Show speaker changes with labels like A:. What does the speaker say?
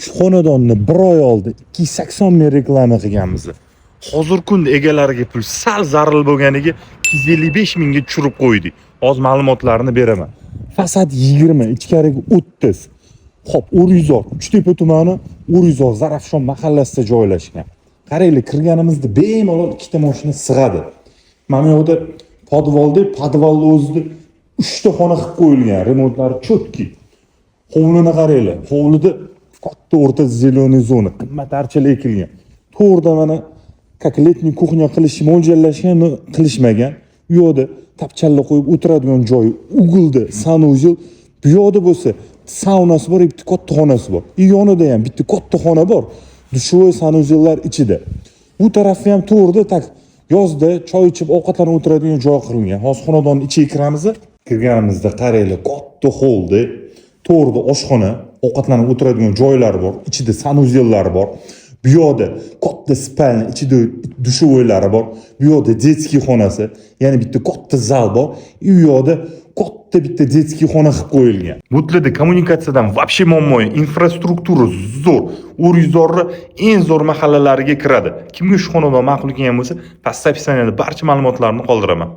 A: Shu xonadonni 1 oy oldin 280 ming reklama qilganmiz. Hozirgi kunda egalariga pul sal zaril bo'lganiga 255 mingga tushirib qo'ydik. Hozir ma'lumotlarni beraman. Fasad 20, ichkarigi 30. Xo'p, O'riyzor, Uchtepa tumani, O'riyzor Zarafshon mahallasida joylashgan. Qaranglar, kirganimizda bemalol ikkita mashina sig'adi. Mana bu yerda podvalni o'zida 3 ta xona qilib qo'yilgan, remontlari cho'tki. Hovlini qaranglar. Hovlida katta o'rta zeleniy zona, qimmat archalar ekilgan. To'g'rida mana как letniy kuxnya qilish mo'ljallashgan, qilishmagan. Bu yerda tapchalla qo'yib o'tiradigan joyi, ugilda sanuzel. Bu yerda bo'lsa saunasi bor, bitta katta xonasi bor. Yonida ham bitta katta xona bor. Dushovoy sanuzellar ichida. Bu tarafda ham to'g'rida tak yozda choy ichib ovqatlanib o'tiradigan joy qilingan. Hozir xonadonning ichiga kiramiz. Kirganimizda qaranglar, katta holda to'g'rida oshxona, ovqatlanib o'tiradigan joylari bor, ichida sanuzellar bor. Bu yerda katta spalni, ichida dushovoylari bor. Bu yerda детский xonasi, ya'ni bitta katta zal bor. U yerda katta bitta детский xona qilib qo'yilgan. Butlada kommunikatsiyadan вообще muammo yo'q. Infrastruktura zo'r. O'riyzorning eng zo'r mahallalariga kiradi. Kimga shu xonadon ma'qul kelgan bo'lsa, pastda opsioniyada barcha ma'lumotlarni qoldiraman.